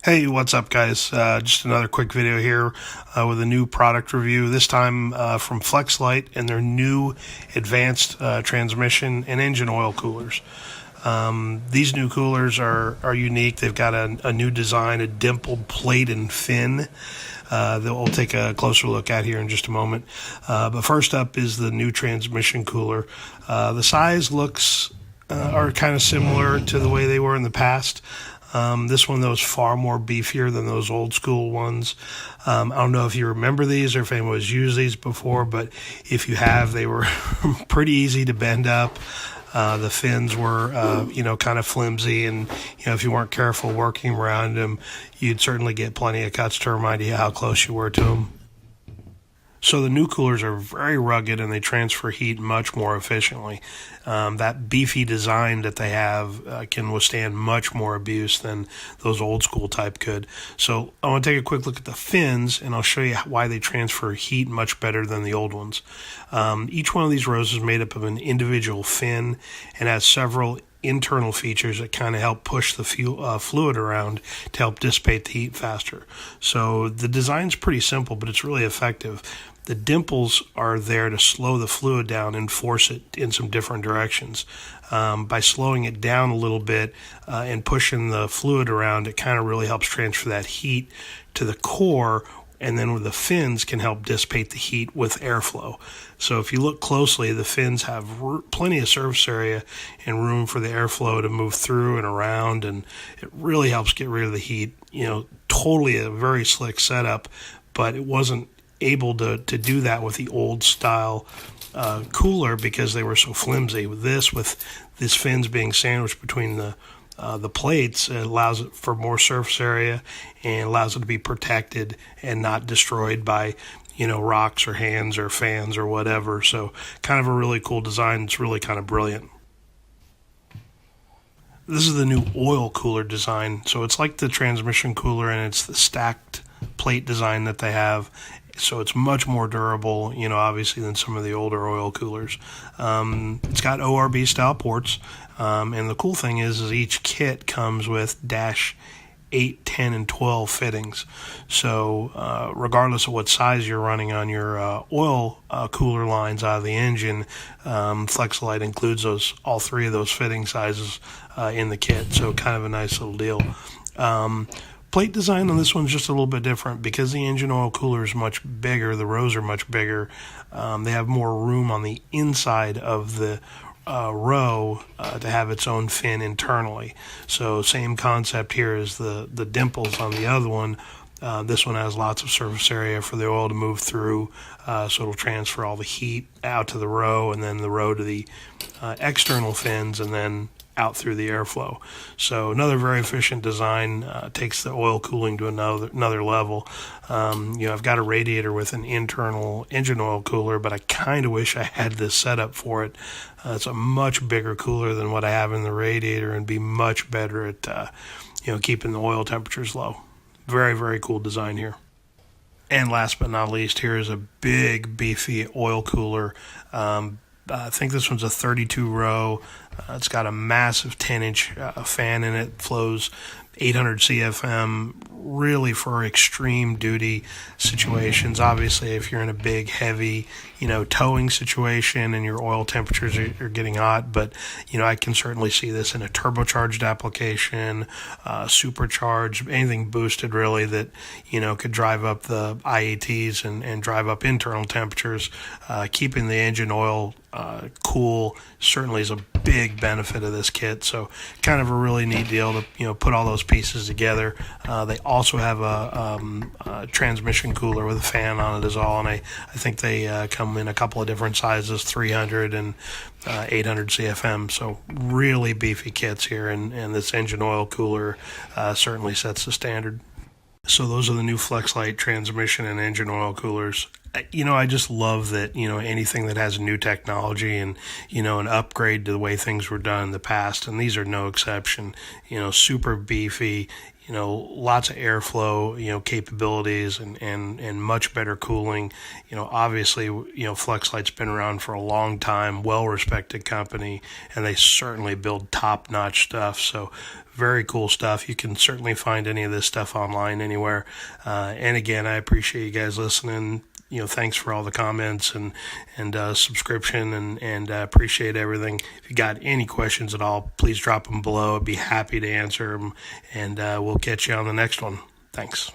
Hey, what's up, guys? Just another quick video here with a new product review, this time from Flexalite and their new advanced transmission and engine oil coolers. These new coolers are unique. They've got a new design, a dimpled plate and fin that we'll take a closer look at here in just a moment. But first up is the new transmission cooler. The size looks are kind of similar to the way they were in the past. This one, though, is far more beefier than those old school ones. I don't know if you remember these or if anyone's used these before, but if you have, they were pretty easy to bend up. The fins were, kind of flimsy, and, if you weren't careful working around them, you'd certainly get plenty of cuts to remind you how close you were to them. So the new coolers are very rugged and they transfer heat much more efficiently. That beefy design that they have can withstand much more abuse than those old school type could. So I want to take a quick look at the fins and I'll show you why they transfer heat much better than the old ones. Each one of these rows is made up of an individual fin and has several internal features that kind of help push the fluid around to help dissipate the heat faster. So the design's pretty simple, but it's really effective. The dimples are there to slow the fluid down and force it in some different directions. By slowing it down a little bit and pushing the fluid around, it kind of really helps transfer that heat to the core, and then with the fins can help dissipate the heat with airflow. So if you look closely, the fins have plenty of surface area and room for the airflow to move through and around, and it really helps get rid of the heat. Totally a very slick setup, but it wasn't able to do that with the old style cooler because they were so flimsy. With this fins being sandwiched between the plates, it allows it for more surface area and allows it to be protected and not destroyed by rocks or hands or fans or whatever. So kind of a really cool design. It's really kind of brilliant. This is the new oil cooler design. So it's like the transmission cooler, and it's the stacked plate design that they have. So it's much more durable, obviously, than some of the older oil coolers. It's got ORB style ports, and the cool thing is each kit comes with dash 8, 10, and 12 fittings. So regardless of what size you're running on your oil cooler lines out of the engine, Flexalite includes all three of those fitting sizes in the kit. So kind of a nice little deal. Plate design on this one's just a little bit different because the engine oil cooler is much bigger. The rows are much bigger. They have more room on the inside of the row to have its own fin internally. So same concept here as the dimples on the other one. This one has lots of surface area for the oil to move through, so it'll transfer all the heat out to the row, and then the row to the external fins, and then out through the airflow. So another very efficient design, takes the oil cooling to another level. I've got a radiator with an internal engine oil cooler, but I kind of wish I had this setup for it. It's a much bigger cooler than what I have in the radiator and be much better at keeping the oil temperatures low. Very, very cool design here. And last but not least, here is a big beefy oil cooler. I think this one's a 32 row. It's got a massive 10-inch fan in it. Flows 800 CFM, really for extreme duty situations. Obviously, if you're in a big, heavy, towing situation and your oil temperatures are getting hot, but, I can certainly see this in a turbocharged application, supercharged, anything boosted really that, could drive up the IATs and drive up internal temperatures. Keeping the engine oil cool certainly is a big benefit of this kit. So kind of a really neat deal to put all those pieces together. They also have a transmission cooler with a fan on it as well, and I think they come in a couple of different sizes, 300 and 800 CFM. So really beefy kits here, and this engine oil cooler certainly sets the standard. So those are the new Flexlite transmission and engine oil coolers. I just love that, anything that has new technology and, an upgrade to the way things were done in the past, and these are no exception, super beefy, lots of airflow, capabilities and much better cooling. Obviously, Flexalite's been around for a long time, well-respected company, and they certainly build top-notch stuff. So very cool stuff. You can certainly find any of this stuff online anywhere. And again, I appreciate you guys listening. Thanks for all the comments and subscription and appreciate everything. If you got any questions at all, please drop them below. I'd be happy to answer them, and we'll catch you on the next one. Thanks.